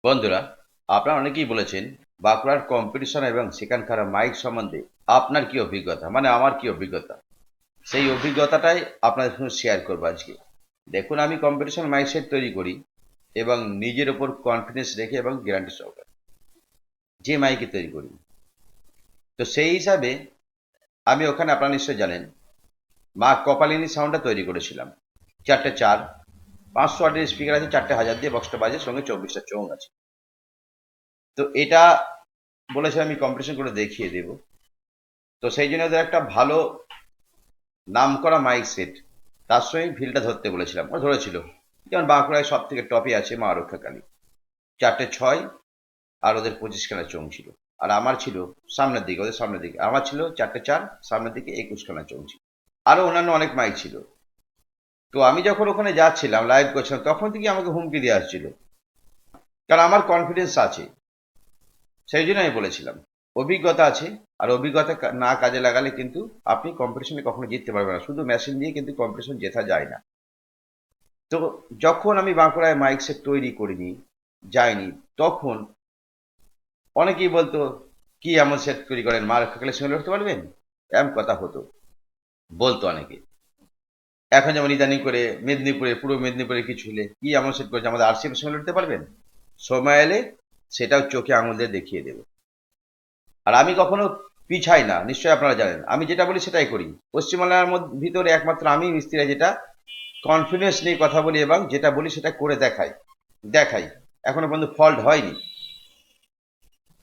বন্ধুরা, আপনারা অনেকেই বলেছেন বাঁকুড়ার কম্পিটিশন এবং সেখানকার মাইক সম্বন্ধে আপনার কি অভিজ্ঞতা, মানে আমার কি অভিজ্ঞতা, সেই অভিজ্ঞতাটাই আপনাদের সঙ্গে শেয়ার করবো আজকে। দেখুন, আমি কম্পিটিশন মাইক সেট তৈরি করি এবং নিজের ওপর কনফিডেন্স রেখে এবং গ্যারান্টি সহকারে যে মাইকে তৈরি করি। তো সেই হিসাবে আমি ওখানে, আপনারা নিশ্চয়ই জানেন, মা কপালিনী সাউন্ডটা তৈরি করেছিলাম। 4টে চার, 500 ওয়াটের স্পিকার আছে, 4টে 1000 দিয়ে বক্সটা বাজে, সঙ্গে 24টা চোঙ আছে। তো এটা বলেছে আমি কম্পিটিশন করে দেখিয়ে দেব। তো সেই জন্য ওদের একটা ভালো নাম করা মাইক সেট, তার সঙ্গে ভিলটা ধরতে বলেছিলাম, ও ধরেছিল। যেমন বাঁকুড়ায় সব থেকে টপে আছে মা রক্ষাকালী, 4টে 6, আর ওদের 25খানা চোঙ ছিল। আর আমার ছিল সামনের দিকে, ওদের সামনের দিকে আমার ছিল 4টে 4, সামনের দিকে 21খানা চোঙ ছিল। আরো অন্যান্য অনেক মাইক ছিল। তো আমি যখন ওখানে যাচ্ছিলাম, লাইভ করছিলাম, তখন থেকে আমাকে হুমকি দিয়ে আসছিল, কারণ আমার কনফিডেন্স আছে। সেই জন্য আমি বলেছিলাম অভিজ্ঞতা আছে, আর অভিজ্ঞতা না কাজে লাগালে কিন্তু আপনি কম্পিটিশনে কখনো জিততে পারবেন না। শুধু মেশিন দিয়ে কিন্তু কম্পিটিশন জেতা যায় না। তো যখন আমি বাঁকুড়ায় মাইক সেট তৈরি করিনি, যাইনি, তখন অনেকেই বলতো, কি এমন সেট তৈরি করেন, মা রক্ষাকালের সঙ্গে লড়তে পারবেন, এমন কথা হতো, বলতো অনেকে। এখন যেমন ইদানিং করে মেদিনীপুরে, পুরো মেদিনীপুরে কিছু হলে, কি এমন সেট করেছে, আমাদের আরসিএফ এর সঙ্গে লড়তে পারবেন? সময় এলে সেটাও চোখে আঙুল দিয়ে দেখিয়ে দেবে। আর আমি কখনো পিছাই না, নিশ্চয়ই আপনারা জানেন। আমি যেটা বলি সেটাই করি। পশ্চিমবাংলার ভিতরে একমাত্র আমি মিস্ত্রিরা যেটা কনফিডেন্স নিয়ে কথা বলি এবং যেটা বলি সেটা করে দেখাই। এখনো পর্যন্ত ফল্ট হয়নি।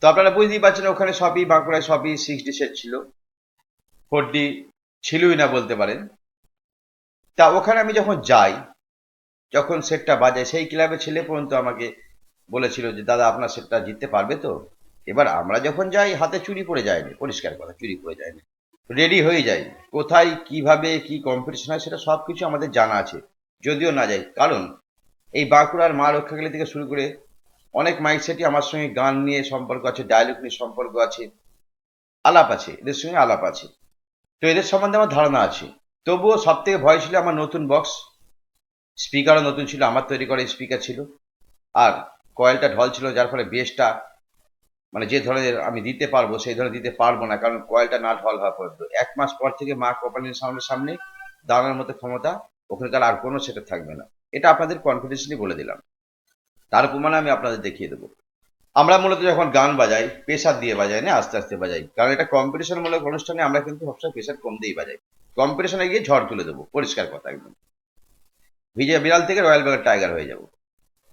তো আপনারা বুঝতেই পারছেন, ওখানে সবই বাঁকুড়ায় সবই 6D সেট ছিল, 4D ছিলই না বলতে পারেন। তা ওখানে আমি যখন যাই, যখন সেটটা বাজায়, সেই ক্লাবের ছেলে পর্যন্ত আমাকে বলেছিল যে, দাদা আপনার সেটটা জিততে পারবে তো? এবার আমরা যখন যাই, হাতে চুরি পড়ে যায়নি, পরিষ্কার কথা, চুরি পড়ে যায়নি, রেডি হয়ে যাই। কোথায় কিভাবে কি কম্পিটিশন হয় সেটা সবকিছু আমাদের জানা আছে, যদিও না যাই। কারণ এই বাঁকুড়ার মা রক্ষাকালী থেকে শুরু করে অনেক মাইক সেটই আমার সঙ্গে গান নিয়ে সম্পর্ক আছে, ডায়লগ নিয়ে সম্পর্ক আছে, আলাপ আছে, এদের সঙ্গে আলাপ আছে। তো এদের সম্বন্ধে আমার ধারণা আছে। তবুও সব থেকে ভয় ছিল আমার নতুন বক্স, স্পিকারও নতুন ছিল, আমার তৈরি করা স্পিকার ছিল, আর কয়েলটা ঢল ছিল, যার ফলে বেসটা, মানে যে ধরনের আমি দিতে পারবো সেই ধরনের দিতে পারবো না, কারণ কয়েলটা না ঢল হওয়া পর্যন্ত। 1 মাস পর থেকে মা কপালিনীর সাউন্ডের সামনে দাঁড়ানোর মতো ক্ষমতা ওখানকার আর কোনো সেটা থাকবে না। এটা আপনাদের কনফিডেন্সলি বলে দিলাম। তার প্রমাণ আমি আপনাদের দেখিয়ে দেবো। আমরা মূলত যখন গান বাজাই, প্রেসার দিয়ে বাজাই না, আস্তে আস্তে বাজাই, কারণ এটা কম্পিটিশন মূলক অনুষ্ঠানে আমরা কিন্তু সবসময় প্রেসার কম দিয়েই বাজাই। কম্পিটিশনে গিয়ে ঝড় তুলে দেবো, পরিষ্কার কথা একদম। ভিজে বিড়াল থেকে রয়্যাল বেঙ্গল টাইগার হয়ে যাবো।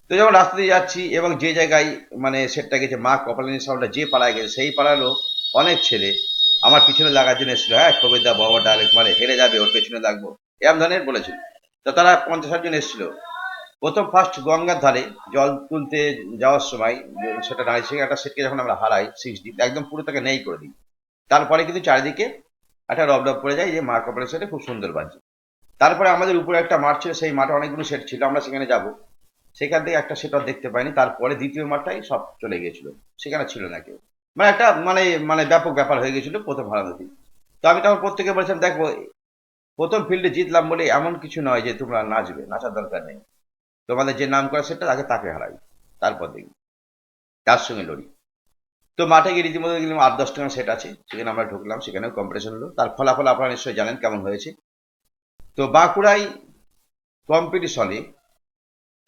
তো যখন রাস্তা দিয়ে যাচ্ছি এবং যে জায়গায় মানে সেটটা গেছে, মা কপালিনী সাউন্ডটা যে পাড়ায় গেছে, সেই পাড়ারও অনেক ছেলে আমার পিছনে লাগার জন্য এসেছিল। হ্যাঁ, কবিতা বাবা ডাইরেক্ট মারে, হেরে যাবে, ওর পেছনে লাগবো, এরম ধরনের বলেছিল। তো তারা 50-60 জন এসেছিল। প্রথম ফার্স্ট গঙ্গার ধারে জল তুলতে যাওয়ার সময়, সেটা নারী থেকে একটা সেটকে যখন আমরা হারাই 6D, একদম পুরো তাকে নেই করে দিই। তারপরে কিন্তু চারিদিকে একটা রব রব পড়ে যায় যে মা কপালের সেটে খুব সুন্দর বাজছে। তারপরে আমাদের উপরে একটা মাঠ ছিল, সেই মাঠে অনেকগুলো সেট ছিল, আমরা সেখানে যাব। সেখান থেকে একটা সেট দেখতে পাইনি। তারপরে দ্বিতীয় মাঠটাই সব চলে গিয়েছিল, সেখানে ছিল না কেউ। মানে একটা মানে মানে ব্যাপক ব্যাপার হয়ে গেছিল প্রথম হারানোতেই। তো আমি তখন প্রত্যেকে বলেছিলাম, দেখো, প্রথম ফিল্ডে জিতলাম বলে এমন কিছু নয় যে তোমরা নাচবে, নাচার দরকার নেই। তোমাদের যে নাম করা সেটটা, আগে তাকে হারাই, তারপর দেখি তার সঙ্গে লড়ি। তো মাঠে গিয়ে রীতিমতো দেখলাম 8-10 টাকা সেট আছে, সেখানে আমরা ঢুকলাম, সেখানেও কম্পিটিশন হলো। তার ফলাফল আপনারা নিশ্চয়ই জানেন কেমন হয়েছে। তো বাঁকুড়ায় কম্পিটিশনে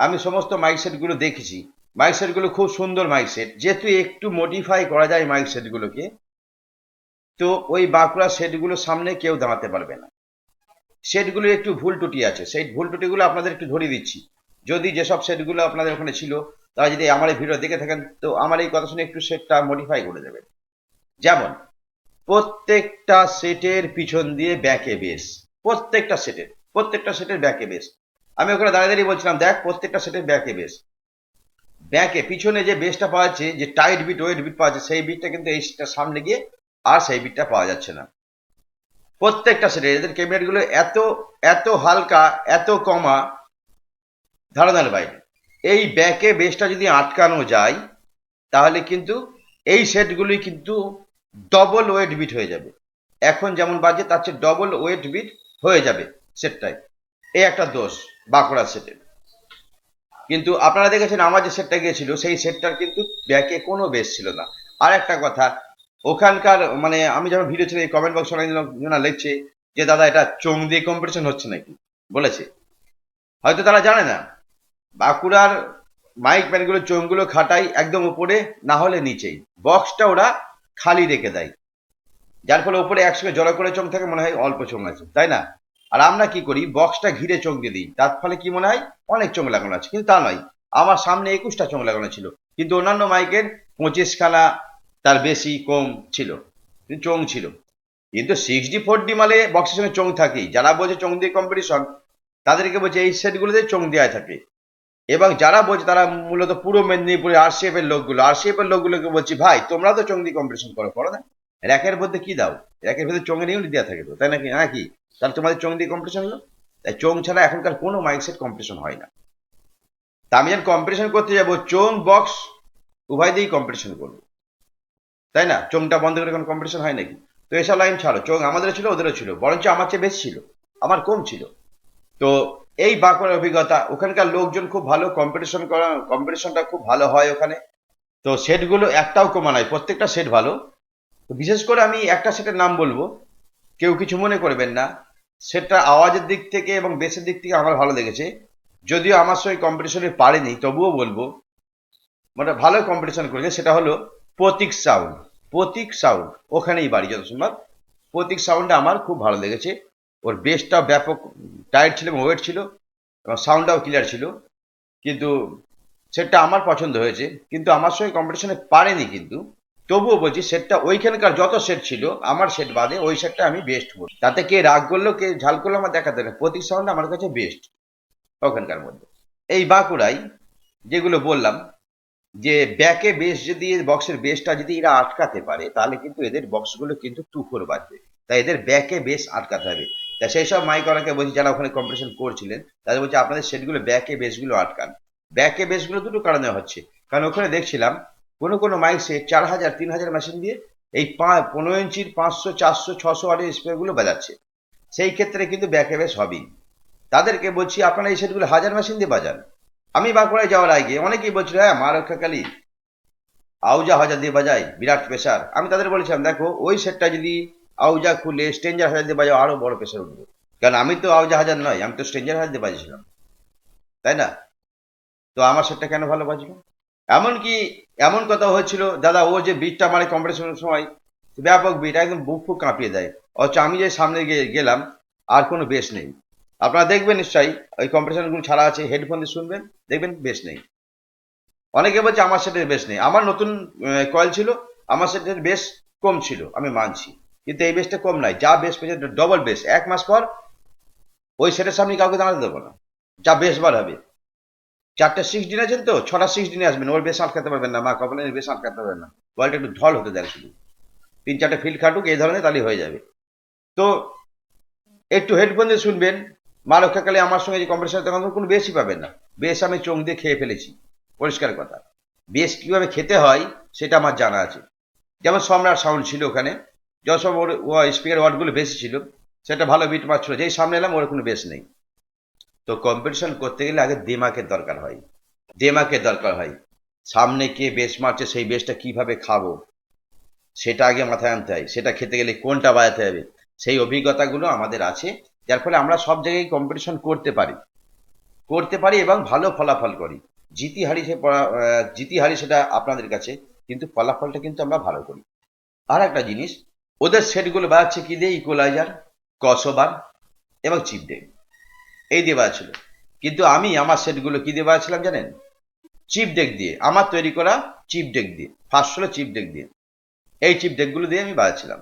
আমি সমস্ত মাইক সেটগুলো দেখেছি। মাইক সেটগুলো খুব সুন্দর মাইক সেট, যেহেতু একটু মডিফাই করা যায় মাইক সেটগুলোকে। তো ওই বাঁকুড়া সেটগুলোর সামনে কেউ দাঁড়াতে পারবে না। সেটগুলো একটু ভুল টুটি আছে, সেই ভুল টুটিগুলো আপনাদের একটু ধরিয়ে দিচ্ছি। যদি যেসব সেটগুলো আপনাদের ওখানে ছিল, তারা যদি আমার এই ভিডিও দেখে থাকেন, তো আমার এই কথা শুনে একটু সেটটা মডিফাই করে দেবেন। যেমন প্রত্যেকটা সেটের পিছন দিয়ে ব্যাকে বেস, প্রত্যেকটা সেটের ব্যাকে বেস। আমি ওখানে দাঁড়িয়ে দাঁড়িয়ে বলছিলাম, দেখ, প্রত্যেকটা সেটের ব্যাকে বেস, ব্যাকে পিছনে যে বেসটা পাওয়া যাচ্ছে, যে টাইট বিট ওয়েট বিট পাওয়া যাচ্ছে, সেই বিটটা কিন্তু এইটার সামনে গিয়ে আর সেই বিটটা পাওয়া যাচ্ছে না। প্রত্যেকটা সেটে এদের ক্যাবিনেট গুলো এত এত হালকা, এত কমা, ধারণার বাইরে। এই ব্যাকে বেসটা যদি আটকানো যায়, তাহলে কিন্তু এই সেটগুলি কিন্তু ডবল ওয়েট বিট হয়ে যাবে। এখন যেমন বাজে তার চেয়ে ডবল ওয়েট বিট হয়ে যাবে সেটটাই। এই একটা দোষ বাঁকুড়া সেটের। কিন্তু আপনারা দেখেছেন আমার যে সেটটা গিয়েছিল সেই সেটটার কিন্তু ব্যাকে কোনো বেস ছিল না। আর একটা কথা, ওখানকার মানে আমি যখন ভিডিও ছিল এই কমেন্ট বক্স অনেক জন লিখছে যে দাদা এটা চোং দিয়ে কম্পিটিশন হচ্ছে নাকি, বলেছে। হয়তো তারা জানে না বাঁকুড়ার মাইক ম্যানগুলো চোঙগুলো খাটাই একদম উপরে, না হলে নিচেই, বক্সটা ওরা খালি রেখে দেয়, যার ফলে উপরে একসঙ্গে জড়ো করে চোঙ থাকে, মনে হয় অল্প চোঙ আছে, তাই না? আর আমরা কি করি, বক্সটা ঘিরে চোঙ দিয়ে দিই, তার ফলে কি মনে হয় অনেক চোঙ লাগানো আছে, কিন্তু তা নয়। আমার সামনে 21টা চোঙ লাগানো ছিল, কিন্তু অন্যান্য মাইকের 25খানা তার বেশি কম ছিল, কিন্তু চোঙ ছিল। কিন্তু 6D 4D মালে বক্সের সঙ্গে চোঙ থাকেই। যারা বলছে চোঙ দিয়ে কম্পিটিশন, তাদেরকে বলছে এই সেটগুলোতে চোঙ দেওয়া থাকে। এবং যারা বলছে তারা মূলত পূর্ব মেদিনীপুরে আরসিএফ এর লোকগুলো, আরসিএফ এর লোকগুলোকে বলছি ভাই তোমরা তো চোঙ দিয়ে কম্পিটিশন করো না, র্যাকের মধ্যে কি দাও, র্যাকের ভেতরে চোঙের ইউনিট দেওয়া থাকে তো, তাই নাকি? নাকি তাহলে তোমাদের চোঙ দিয়ে কম্পিটিশন হলো? তাই চোঙ ছাড়া এখনকার কোনো মাইক সেট কম্পিটিশন হয় না। তা আমি যখন কম্পিটিশন করতে যাবো চোঙ বক্স উভয় দিয়েই কম্পিটিশন করবো, তাই না? চোঙটা বন্ধ করে কোনো কম্পিটিশন হয় নাকি? তো এসব লাইন ছাড়ো, চোঙ আমাদেরও ছিল ওদেরও ছিল, বরঞ্চ আমার চেয়ে বেশি ছিল, আমার কম ছিল। তো এই বাঁকুড়ার অভিজ্ঞতা, ওখানকার লোকজন খুব ভালো, কম্পিটিশনটা খুব ভালো হয় ওখানে। তো সেটগুলো একটাও কমা নাই, প্রত্যেকটা সেট ভালো। তো বিশেষ করে আমি একটা সেটের নাম বলবো, কেউ কিছু মনে করবেন না, সেটটা আওয়াজের দিক থেকে এবং বেসের দিক থেকে আমার ভালো লেগেছে। যদিও আমার সঙ্গে কম্পিটিশনে পারেনি, তবুও বলবো মানে ভালো কম্পিটিশন করেছে। সেটা হলো প্রতীক সাউন্ড। প্রতীক সাউন্ড ওখানেই বাড়ি যত সম্ভব। প্রতীক সাউন্ডটা আমার খুব ভালো লেগেছে। ওর বেসটা ব্যাপক টাইট ছিল এবং ওয়েট ছিল, এবং সাউন্ডটাও ক্লিয়ার ছিল। কিন্তু সেটটা আমার পছন্দ হয়েছে, কিন্তু আমার সঙ্গে কম্পিটিশনে পারেনি। কিন্তু তবুও বলছি সেটটা ওইখানকার যত সেট ছিল আমার সেট বাদে ওই সেটটা আমি বেস্ট বলি। তাতে কে রাগ করলো কে ঝাল করলো আমার দেখাতে না, প্রতীক সাউন্ড আমার কাছে বেস্ট ওখানকার মধ্যে। এই বাঁকুড়ায় যেগুলো বললাম যে ব্যাকে বেস যদি বক্সের বেসটা যদি এরা আটকাতে পারে, তাহলে কিন্তু এদের বক্সগুলো কিন্তু তুখর বাজবে। তাই এদের ব্যাকে বেস আটকাতে হবে। তা সেই সব মাইক অনেকে বলছি যারা ওখানে কম্পিটিশন করছিলেন, তাদের বলছে আপনাদের সেটগুলো ব্যাকে বেসগুলো আটকান। ব্যাকে বেসগুলো দুটো কারণে হচ্ছে, কারণ ওখানে দেখছিলাম কোনো কোনো মাইক সে 4000 3000 মেশিন দিয়ে এই 15 ইঞ্চির 500 400 600 ওয়াটের স্পিকারগুলো বাজাচ্ছে। সেই ক্ষেত্রে কিন্তু ব্যাকে বেস হবেই। তাদেরকে বলছি আপনারা এই সেটগুলো 1000 মেশিন দিয়ে বাজান। আমি বাঁকুড়ায় যাওয়ার আগে অনেকেই বলছিল হ্যাঁ মা রক্ষাকালী আউজা হাজার দিয়ে বাজায়, বিরাট প্রেশার। আমি তাদের বলেছিলাম দেখো ওই সেটটা যদি আউজা খুলে স্ট্রেঞ্জার হাজার দিয়ে বাজাও আরো বড় প্রেশার উঠবে, কারণ আমি তো আউজা হাজার নয়, আমি তো স্ট্রেঞ্জার হাজার দিয়ে বাজিয়েছিলাম, তাই না? তো আমার সেটটা কেন ভালো বাজলো? এমনকি এমন কথা হচ্ছিল দাদা ও যে বিটটা মারে কম্পিটিশনের সময়, ব্যাপক বিট, একদম বুক ফুক কাঁপিয়ে দেয়, অথচ আমি যে সামনে গিয়ে গেলাম আর কোনো বেশ নেই। আপনারা দেখবেন নিশ্চয়ই ওই কম্পিটিশনগুলো ছাড়া আছে, হেডফোন দিয়ে শুনবেন, দেখবেন বেশ নেই। অনেকে বলছে আমার সেটের বেশ নেই, আমার নতুন কয়েল ছিল, আমার সেটের বেশ কম ছিল, আমি মানছি। কিন্তু এই বেসটা কম নাই, যা বেশ পেয়েছে ডবল বেস। 1 মাস পর ওই সেটের সামনে কাউকে দাঁড়াতে দেবো না, যা বেশ বার হবে। 4টে 6 দিন আছেন তো 6টা 6 দিনে আসবেন, ওর বেশ আটকাতে পারবেন না, মা কপালের বেশ আটকাতে পারবেন না। কয়েলটা একটু ঢল হতে দেন, শুধু 3-4টে ফিল্ড খাটুক এই ধরনের, তাহলে হয়ে যাবে। তো একটু হেডফোন দিয়ে শুনবেন। মা রক্ষাকালে আমার সঙ্গে যে কম্পিটিশন, তখন কোনো বেশই পাবেন না। বেশ আমি চোখ দিয়ে খেয়ে ফেলেছি, পরিষ্কার কথা। বেশ কিভাবে খেতে হয় সেটা আমার জানা আছে। যেমন সম্রাট সাউন্ড ছিল ওখানে, যত ওর স্পিকার ওয়ার্ডগুলো বেশি ছিল, সেটা ভালো বিট মারছিল। যেই সামনে এলাম ওর কোনো বেশ নেই। তো কম্পিটিশন করতে গেলে আগে দিমাগের দরকার হয়, দিমাগের দরকার হয়। সামনে কে বেশ মারছে সেই বেশটা কিভাবে খাবো সেটা আগে মাথায় আনতে হয়, সেটা খেতে গেলে কোনটা বাজাতে হবে, সেই অভিজ্ঞতাগুলো আমাদের আছে। যার ফলে আমরা সব জায়গায় কম্পিটিশন করতে পারি এবং ভালো ফলাফল করি। জিতি হারি সেটা আপনাদের কাছে, কিন্তু ফলাফলটা কিন্তু আমরা ভালো করি। আর একটা জিনিস, ওদের সেটগুলো বাজাচ্ছে কি দিয়ে, ইকুয়ালাইজার, ক্রসওভার এবং চিপ ডেক, এই দিয়ে বাজাচ্ছিল। কিন্তু আমি আমার সেটগুলো কি দিয়ে বাজাচ্ছিলাম জানেন? চিপ ডেক দিয়ে, আমার তৈরি করা চিপ ডেক দিয়ে, 500 চিপ ডেক দিয়ে। এই চিপ ডেকগুলো দিয়ে আমি বাজাচ্ছিলাম।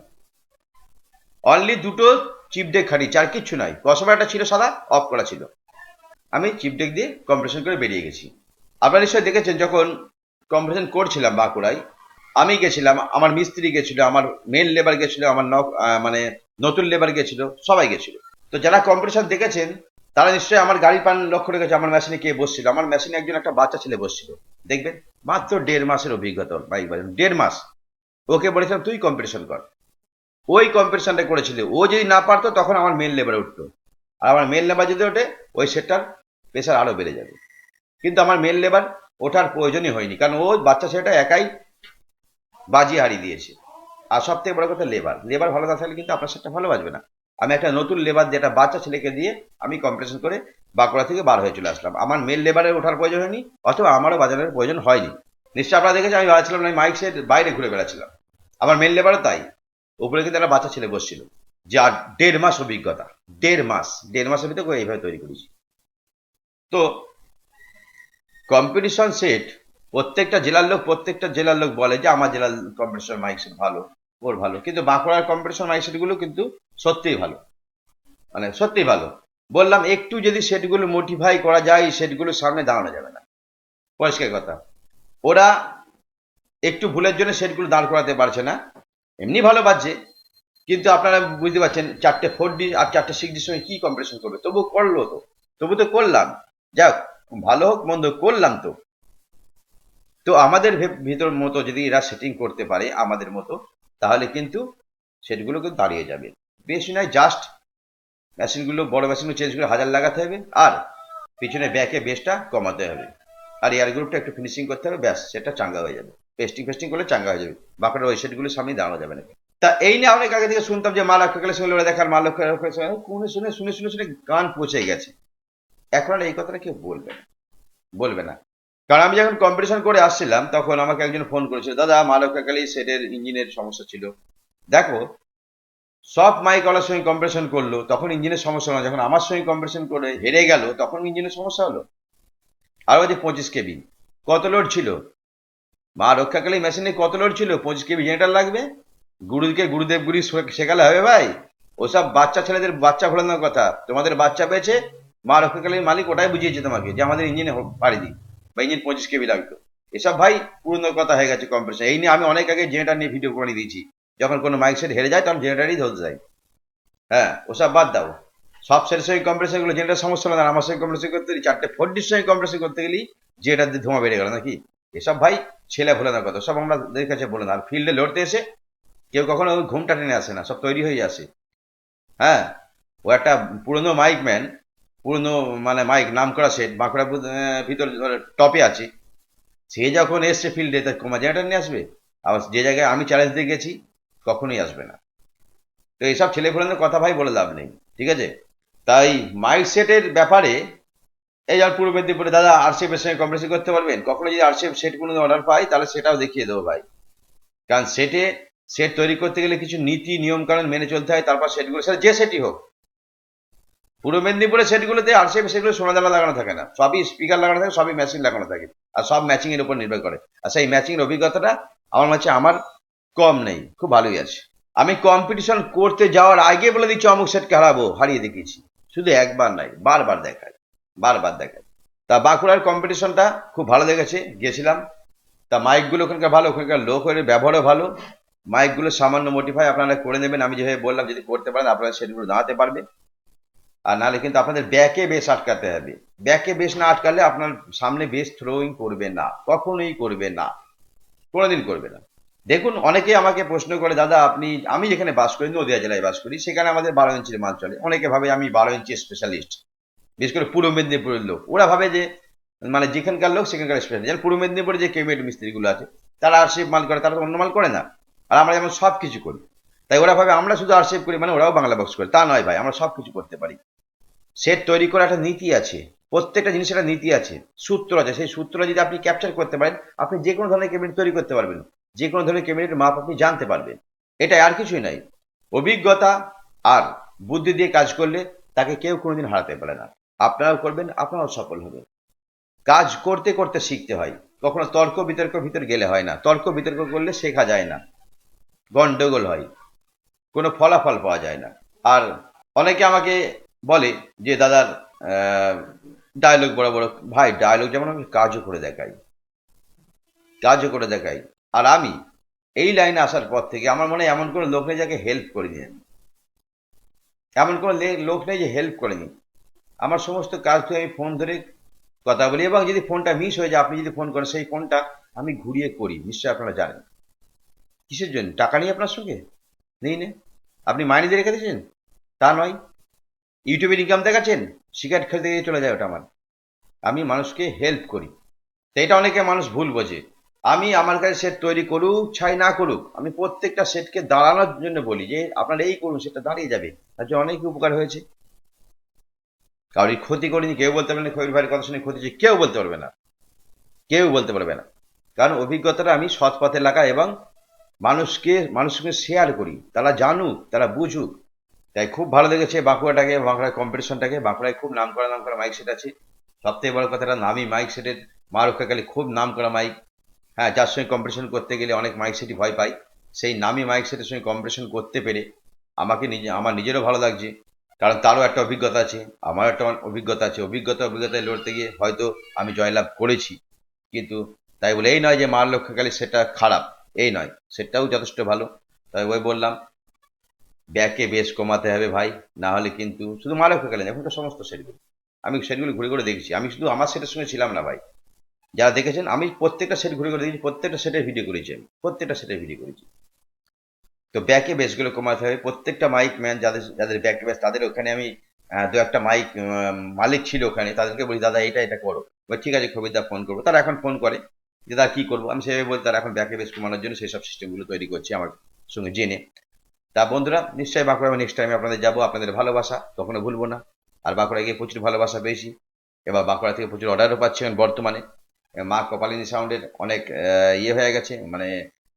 অনলি দুটো চিপ ডেক খাটিয়েছি, আর কিচ্ছু নাই। ক্রসওভারটা ছিল সাদা, অফ করা ছিল। আমি চিপ ডেক দিয়ে কম্পিটিশন করে বেরিয়ে গেছি। আপনারা নিশ্চয়ই দেখেছেন যখন কম্পিটিশন করছিলাম বাঁকুড়ায়, আমি গেছিলাম, আমার মিস্ত্রি গেছিল, আমার মেন লেবার গেছিল, আমার মানে নতুন লেবার গেছিল, সবাই গেছিল। তো যারা কম্পিটিশন দেখেছেন তারা নিশ্চয়ই আমার গাড়ির পান লক্ষ্য রেখেছে আমার মেশিনে কে বসছিল। আমার মেশিনে একজন একটা বাচ্চা ছেলে বসছিল, দেখবেন মাত্র 1.5 মাসের অভিজ্ঞতা, বাইক বাজানো 1.5 মাস। ওকে বলেছিলাম তুই কম্পিটিশন কর, ওই কম্পিটিশনটা করেছিল। ও যদি না পারতো তখন আমার মেন লেবারে উঠতো, আর আমার মেন লেবার যদি ওঠে ওই সেটটার প্রেশার আরো বেড়ে যাবে। কিন্তু আমার মেল লেবার ওঠার প্রয়োজনই হয়নি, কারণ ও বাচ্চা ছেলেটা একাই বাজি হারিয়ে দিয়েছে। আর সব থেকে বড় কথা, লেবার লেবার ভালো না থাকলে কিন্তু আপনার সেটা ভালো বাজবে না। আমি একটা নতুন লেবার দিয়ে একটা বাচ্চা ছেলেকে দিয়ে আমি কম্পিটিশন করে বাঁকুড়া থেকে বার হয়ে চলে আসলাম। আমার মেল লেবারের ওঠার প্রয়োজন হয়নি, অথবা আমারও বাজারের প্রয়োজন হয়নি। নিশ্চয়ই আপনারা দেখেছেন আমি বেড়াচ্ছিলাম না, মাইক সেট বাইরে ঘুরে বেড়াচ্ছিলাম। আমার মেল লেবারও তাই, উপরে কিন্তু একটা বাচ্চা ছেলে বসছিল, যে আর 1.5 মাস অভিজ্ঞতা, 1.5 মাস, 1.5 মাসের ভিতরে এইভাবে তৈরি করেছি। তো কম্পিটিশন সেট প্রত্যেকটা জেলার লোক বলে যে আমার জেলার কম্পিটিশন মাইক সেট ভালো, ওর ভালো, কিন্তু বাঁকুড়ার কম্পিটিশন মাইক সেট গুলো কিন্তু সত্যিই ভালো, মানে সত্যিই ভালো। বললাম একটু যদি সেটগুলো মোটিফাই করা যায়, সেটগুলোর সামনে দাঁড়ানো যাবে না, পরিষ্কার কথা। ওরা একটু ভুলের জন্য সেটগুলো দাঁড় করাতে পারছে না, এমনি ভালো বাজছে, কিন্তু আপনারা বুঝতে পারছেন 4টে 4D আর 4টে 6Dর সঙ্গে কি কম্পিটিশন করবে। তবু করলো তো, তবু তো করলাম, যাক ভালো হোক মন্দ করলাম তো। তো আমাদের ভিতর মতো যদি এরা সেটিং করতে পারে আমাদের মতো, তাহলে কিন্তু সেটগুলো কিন্তু দাঁড়িয়ে যাবে। বেশি নয়, জাস্ট মেশিনগুলো, বড় মেশিনগুলো চেঞ্জ করে 1000 লাগাতে হবে, আর পিছনে ব্যাকে বেসটা কমাতে হবে, আর এয়ার গ্রুপটা একটু ফিনিশিং করতে হবে, ব্যাস সেটা চাঙ্গা হয়ে যাবে। পেস্টিং করলে চাঙ্গা হয়ে যাবে, বাকিটা ওই সেটগুলোর সামনে দাঁড়ানো যাবে না। তা এই নিয়ে অনেক আগে থেকে শুনতাম যে মা লক্ষ্য সঙ্গে লড়ে দেখার, মা লক্ষ্য শুনে কান পচে গেছে। এখন আর এই কথাটা কেউ বলবে না। কারণ আমি যখন কম্পিটিশন করে আসছিলাম তখন আমাকে একজন ফোন করেছিল, দাদা মা লক্ষ্যকালী সেটের ইঞ্জিনের সমস্যা ছিল। দেখো, সব মাইক ওয়ালার সঙ্গে কম্পিটিশন করলো তখন ইঞ্জিনের সমস্যা হলো, যখন আমার সঙ্গে কম্পিটিশন করে হেরে গেল তখন ইঞ্জিনের সমস্যা হলো। আর ওই যে 25 কেবি, কত লোড ছিল মা রক্ষাকালী মেশিনে, কত লোড ছিল? 25 কেবি জেনারেটর লাগবে। গুরুদেব গুরি শেখালে হবে ভাই? ওসব বাচ্চা ছেলেদের বাচ্চা ঘোরানোর কথা। তোমাদের বাচ্চা পেয়েছে, মা রক্ষাকালীর মালিক ওটাই বুঝিয়েছে তোমাকে যে আমাদের ইঞ্জিনে পাড়ি দিই, বা ইঞ্জিন 25 কেবি লাগতো। এসব ভাই পুরনো কথা হয়ে গেছে কম্পিটিশন। এই নিয়ে আমি অনেক আগে জেনারেটর নিয়ে ভিডিও করে দিয়েছি, যখন কোনো মাইক সেট হেরে যায় তখন জেনারেটারই ধরতে যায়। হ্যাঁ, ওসব বাদ দাও। সব সেটের সঙ্গে কম্পিটিশন গুলো জেনারেটার সমস্যা না, আমার সঙ্গে কম্পিটিশন করতে গেলে 4টে 4Dর সঙ্গে কম্পিটিশন করতে গেলেই জেনারেটার দিয়ে ধোঁয়া বেড়ে গেল নাকি? এসব ভাই ছেলে ভোলানোর কথা, সব আমাদের কাছে বলে না। আর ফিল্ডে লড়তে এসে কেউ কখনো ওই ঘুমটা টেনে আসে না, সব তৈরি হয়ে আসে। হ্যাঁ, ও একটা পুরনো মাইক ম্যান, পুরনো মানে মাইক নাম করা সেট বাঁকুড়া ভিতর টপে আছে, সে যখন এসছে ফিল্ডে তার কমা জেনারেটার নিয়ে আসবে? আবার যে জায়গায় আমি চ্যালেঞ্জ দিয়ে গেছি কখনোই আসবে না। তো এইসব ছেলে ফোলানোর কথা ভাই বলে লাভ নেই, ঠিক আছে? তাই মাইক সেটের ব্যাপারে, এই যেমন পূর্ব মেদিনীপুরে দাদা আরসিএফ এর সঙ্গে কম্পিটিশন করতে পারবেন, কখনো যদি আরসিএফ সেট কোনো অর্ডার পাই তাহলে সেটাও দেখিয়ে দেবো ভাই। কারণ সেট তৈরি করতে গেলে কিছু নীতি নিয়ম কানুন মেনে চলতে হয়, তারপর সেটগুলো সেটা যে সেটই হোক। পূর্ব মেদিনীপুরের সেটগুলোতে আরসিএফ সেটগুলো সোনা দানা লাগানো থাকে না, সবই স্পিকার লাগানো থাকে, সবই মেশিন লাগানো থাকে, আর সব ম্যাচিং এর উপর নির্ভর করে। আর সেই ম্যাচিং এর অভিজ্ঞতাটা আমার কাছে আমার কম নেই, খুব ভালোই আছে। আমি কম্পিটিশন করতে যাওয়ার আগে বলে দিচ্ছি অমুক সেটকে হারাবো, হারিয়ে দেখিয়েছি। শুধু একবার নাই, বারবার দেখায়। তা বাঁকুড়ার কম্পিটিশনটা খুব ভালো লেগেছে, গিয়েছিলাম। তা মাইকগুলো ওখানকার ভালো, ওখানকার লোকের ব্যবহারও ভালো। মাইকগুলো সামান্য মডিফাই আপনারা করে নেবেন, আমি যেভাবে বললাম যদি করতে পারেন আপনারা সেটগুলো দাঁড়াতে পারবে। আর নাহলে কিন্তু আপনাদের ব্যাকে বেস আটকাতে হবে। ব্যাকে বেস না আটকালে আপনার সামনে বেস থ্রোয়িং করবে না, কখনোই করবে না, কোনোদিন করবে না। দেখুন, অনেকে আমাকে প্রশ্ন করে, দাদা আপনি, আমি যেখানে বাস করি নদিয়া জেলায় বাস করি, সেখানে আমাদের 12 ইঞ্চির মাল চলে। অনেকে ভাবে আমি 12 ইঞ্চি স্পেশালিস্ট, বিশেষ করে পূর্ব মেদিনীপুরের লোক। ওরা ভাবে যে মানে যেখানকার লোক সেখানকার স্পেশালিস্ট। যেমন পূর্ব মেদিনীপুরে যে কেমিট মিস্ত্রিগুলো আছে তারা আরসিএফ মাল করে, তারা তো অন্য মাল করে না। আর আমরা যেমন সব কিছু করি, তাই ওরা ভাবে আমরা শুধু আরসিএফ করি মানে ওরাও বাংলা বক্স করে। তা নয় ভাই, আমরা সব কিছু করতে পারি। সেট তৈরি করার একটা নীতি আছে, প্রত্যেকটা জিনিসের একটা নীতি আছে, সূত্র আছে। সেই সূত্র যদি আপনি ক্যাপচার করতে পারেন, আপনি যে কোনো ধরনের ক্যাবিনেট তৈরি করতে পারবেন, যে কোনো ধরনের ক্যাবিনেটের মাপ আপনি জানতে পারবেন। এটা আর কিছুই নাই, অভিজ্ঞতা আর বুদ্ধি দিয়ে কাজ করলে তাকে কেউ কোনোদিন হারাতে পারে না। আপনারাও করবেন, আপনারাও সফল হবেন। কাজ করতে করতে শিখতে হয়, কখনো তর্ক বিতর্ক ভিতর গেলে হয় না। তর্ক বিতর্ক করলে শেখা যায় না, গন্ডগোল হয়, কোনো ফলাফল পাওয়া যায় না। আর অনেকে আমাকে বলে যে দাদার ডায়লগ বড় বড়। ভাই ডায়লগ যেমন আমি কাজও করে দেখাই। আর আমি এই লাইনে আসার পর থেকে আমার মনে হয় এমন কোনো লোক নেই যাকে হেল্প করিনি আমি। এমন কোনো লোক নেই যে হেল্প করেনি। আমার সমস্ত কাজ থেকে আমি ফোন ধরে কথা বলি, এবং যদি ফোনটা মিস হয়ে যায়, আপনি যদি ফোন করেন, সেই ফোনটা আমি ঘুরিয়ে করি। নিশ্চয়ই আপনারা জানেন কিসের জন্য। টাকা নিয়ে আপনার সঙ্গে নেই না, আপনি মাইনে দিয়ে রেখে দিয়েছেন তা নয়, ইউটিউবের ইনকাম দেখাচ্ছেন, সিগারেট খেতে দিয়ে চলে যায় ওটা আমার। আমি মানুষকে হেল্প করি। তো এটা অনেকে মানুষ ভুল বোঝে। আমি আমার কাছে সেট তৈরি করুক ছাই না করুক, আমি প্রত্যেকটা সেটকে দাঁড়ানোর জন্য বলি যে আপনারা এই করুন, সেটা দাঁড়িয়ে যাবে, তার জন্য অনেক উপকার হয়েছে। কারোর ক্ষতি করিনি, কেউ বলতে পারবে না খবির ভাইয়ের কথা শুনে ক্ষতি হয়েছে, কেউ বলতে পারবে না, কেউ বলতে পারবে না। কারণ অভিজ্ঞতাটা আমি সৎ পথে লাগাই এবং মানুষকে শেয়ার করি, তারা জানুক, তারা বুঝুক। তাই খুব ভালো লেগেছে বাঁকুড়াটাকে, বাঁকুড়ার কম্পিটিশনটাকে। বাঁকুড়ায় খুব নাম করা মাইক সেট আছে। সব থেকে বড় কথাটা নামি মাইক সেটের মা রক্ষাকালী খুব নাম করা মাইক। হ্যাঁ, যার সঙ্গে কম্পিটিশন করতে গেলে অনেক মাইক সেটই ভয় পায়, সেই নামি মাইক সেটের সঙ্গে কম্পিটিশন করতে পেরে আমার নিজেরও ভালো লাগছে। কারণ তারও একটা অভিজ্ঞতা আছে, আমারও একটা অভিজ্ঞতা আছে। অভিজ্ঞতায় লড়তে গিয়ে হয়তো আমি জয়লাভ করেছি। কিন্তু তাই বলে এই নয় যে মা রক্ষাকালী সেটা খারাপ, এই নয়, সেটাও যথেষ্ট ভালো। তাই ওই বললাম, ব্যাকে বেশ কমাতে হবে ভাই, না হলে কিন্তু শুধু মা রক্ষাকালী না, এখনকার সমস্ত সেটগুলো আমি সেটগুলো ঘুরে ঘুরে দেখেছি। আমি শুধু আমার সেটের সঙ্গে ছিলাম না ভাই, যারা দেখেছেন আমি প্রত্যেকটা সেট ঘুরে ঘুরে দেখেছি, প্রত্যেকটা সেটের ভিডিও করেছি, আমি প্রত্যেকটা সেটের ভিডিও করেছি। তো ব্যাকে বেসগুলো কমাতে হবে প্রত্যেকটা মাইক ম্যান, যাদের যাদের ব্যাকে বেস, তাদের ওখানে আমি দু একটা মাইক মালিক ছিল ওখানে, তাদেরকে বলি দাদা এটা করো। ঠিক আছে খবিরদা ফোন করবো, তারা এখন ফোন করে যে দাদা কি করবো। আমি সেভাবে বলি তারা এখন ব্যাকে বেস কমানোর জন্য সেই সব সিস্টেমগুলো তৈরি করছে আমার সঙ্গে জেনে। তা বন্ধুরা, নিশ্চয়ই বাঁকুড়া নেক্সট টাইমে আপনাদের যাবো, আপনাদের ভালোবাসা কখনো ভুলবো না। আর বাঁকুড়া গিয়ে প্রচুর ভালোবাসা পেয়েছি, এবার বাঁকুড়া থেকে প্রচুর অর্ডারও পাচ্ছি আমি বর্তমানে। মা কপালিনী সাউন্ডের অনেক ইয়ে হয়ে গেছে, মানে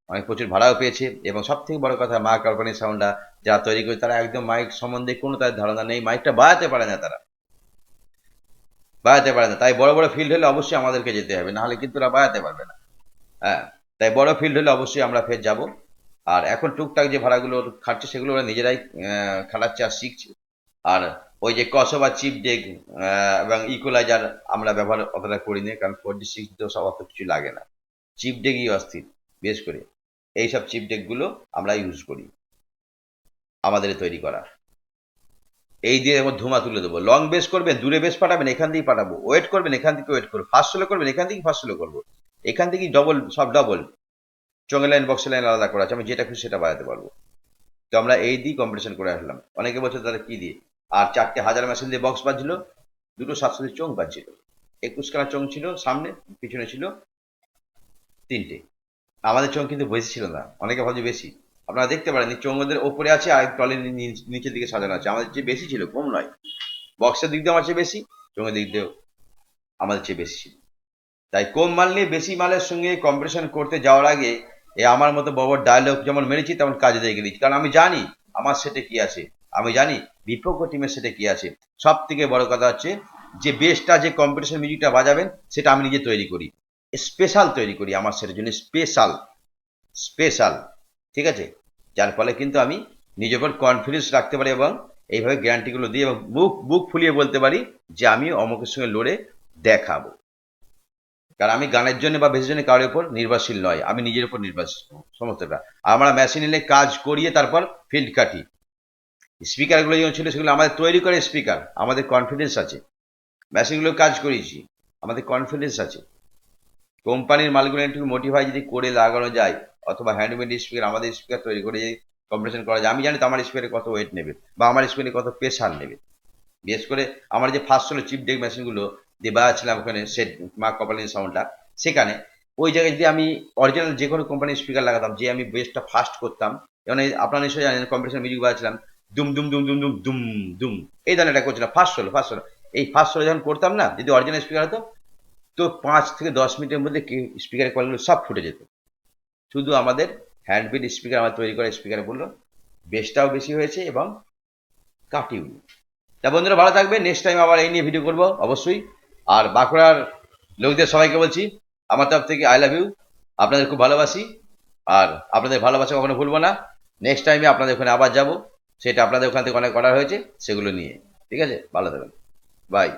অনেক প্রচুর ভাড়াও পেয়েছে। এবং সব থেকে বড় কথা, মা কপালিনী সাউন্ডটা যারা তৈরি করে তারা একদম মাইক সম্বন্ধে কোনো তাদের ধারণা নেই, মাইকটা বাজাতে পারে না, তারা বাজাতে পারে না। তাই বড় বড় ফিল্ড হলে অবশ্যই আমাদেরকে যেতে হবে, নাহলে কিন্তু ওরা বাজাতে পারবে না। হ্যাঁ, তাই বড় ফিল্ড হলে অবশ্যই আমরা ফের যাব। আর এখন টুকটাক যে ভাড়াগুলো খাটছে সেগুলো ওরা নিজেরাই খাটাচ্ছে আর শিখছে। আর ওই যে কসো বা চিপ ডেক এবং ইকুয়ালাইজার আমরা ব্যবহার অতটা করি না, কারণ 4D 6D তো সব অত কিছু লাগে না। চিপ ডেকই অস্থির, বেশ করে এইসব চিপ ডেকগুলো আমরা ইউজ করি আমাদের তৈরি করা। এই দিয়ে এবার ধুমা তুলে দেবো। লং বেস করবেন, দূরে বেস পাঠাবেন, এখান থেকেই পাঠাবো। ওয়েট করবেন, এখান থেকে ওয়েট করবো। ফার্স্ট সোলো করবেন, এখান থেকেই ফার্স্ট সোলো করবো। এখান থেকেই ডবল, সব ডবল। চঙে লাইন বক্সের লাইন আলাদা করা আছে, আমি যেটা খুশি সেটা বাজাতে পারবো। তো আমরা এই দিয়ে কম্পিটিশন করে আসলাম। অনেকে বলছে তারা কি দিয়ে, আর 4টে হাজার মেশিন দিয়ে বক্স বাজছিল, দুটো 700 চোখ বাজছিল, 21 খানা চোখ ছিল সামনে, পিছনে ছিল 3টে। আমাদের চোখ কিন্তু বেশি ছিল না, অনেকে ভাবছে বেশি। আপনারা দেখতে পারেন চোঙদের ওপরে আছে আর টলের নিচের দিকে সাজানো আছে, আমাদের চেয়ে বেশি ছিল, কম নয়। বক্সের দিক দিয়ে আমার চেয়ে বেশি, চোঙের দিক দিয়েও আমাদের চেয়ে বেশি ছিল। তাই কম মাল নিয়ে বেশি মালের সঙ্গে কম্পিটিশন করতে যাওয়ার আগে আমার মতো বড় ডায়লগ যেমন মেরেছি তেমন কাজে দিয়ে গেছি। কারণ আমি জানি আমার সেটে কি আছে, আমি জানি বিপক্ষ টিমের সেটে কি আছে। সব থেকে বড় কথা হচ্ছে যে বেসটা, যে কম্পিটিশন মিউজিকটা বাজাবেন সেটা আমি নিজে তৈরি করি, স্পেশাল তৈরি করি আমার সেটের জন্য, স্পেশাল স্পেশাল। ঠিক আছে, যার ফলে কিন্তু আমি নিজের উপর কনফিডেন্স রাখতে পারি এবং এইভাবে গ্যারান্টিগুলো দিয়ে এবং বুক ফুলিয়ে বলতে পারি যে আমি অমুকের সঙ্গে লড়ে দেখাবো। কারণ আমি গানের জন্য বা বেশি জন্য কারোর উপর নির্ভরশীল নয়, আমি নিজের উপর নির্ভরশীল সমস্তটা। আমরা মেশিন এনে কাজ করিয়ে তারপর ফিল্ড কাটি। স্পিকারগুলো যেমন ছিল সেগুলো আমাদের তৈরি করে স্পিকার, আমাদের কনফিডেন্স আছে। মেশিনগুলো কাজ করিয়েছি, আমাদের কনফিডেন্স আছে। কোম্পানির মালগুলো একটু মোটিফাই যদি করে লাগানো যায়, অথবা হ্যান্ডমেড স্পিকার, আমাদের স্পিকার তৈরি করে যদি কম্পিটিশন করা যায়, আমি জানি তো আমার স্পিকারে কত ওয়েট নেবে বা আমার স্পিকারে কত প্রেশার নেবে। বিশেষ করে আমার যে ফার্স্ট হলো চিপ ডেক মেশিনগুলো যে বাজাচ্ছিলাম ওখানে, সেট মা কপালিন সাউন্ডটা, সেখানে ওই জায়গায় যদি আমি অরিজিনাল যে কোনো কোম্পানির স্পিকার লাগাতাম, যে আমি বেসটা ফাস্ট করতাম, যেমন আপনারা নিশ্চয়ই জানেন কম্পিটিশন মিউজিক বাজাচ্ছিলাম, দুম দুম দুম দুম দুম দুম দুম, এই ধরনের এটা করছিলাম ফার্স্ট হলো। এই ফার্স্ট হলো যখন করতাম না, যদি অরিজিনাল স্পিকার হতো তো 5 থেকে 10 মিনিটের মধ্যে স্পিকারের কোয়ালিটি সব ফুটে যেত। শুধু আমাদের হ্যান্ডবিট স্পিকার, আমার তৈরি করা স্পিকার বললো বেসটাও বেশি হয়েছে এবং কাটিও। তা বন্ধুরা ভালো থাকবে, নেক্সট টাইম আবার এই নিয়ে ভিডিও করবো অবশ্যই। আর বাঁকুড়ার লোকদের সবাইকে বলছি আমার তরফ থেকে আই লাভ ইউ, আপনাদের খুব ভালোবাসি। আর আপনাদের ভালোবাসা কখনো ভুলবো না। নেক্সট টাইমে আপনাদের ওখানে আবার যাব, সেটা আপনাদের ওখান থেকে অনেক অর্ডার হয়েছে সেগুলো নিয়ে। ঠিক আছে, ভালো থাকবেন, বাই।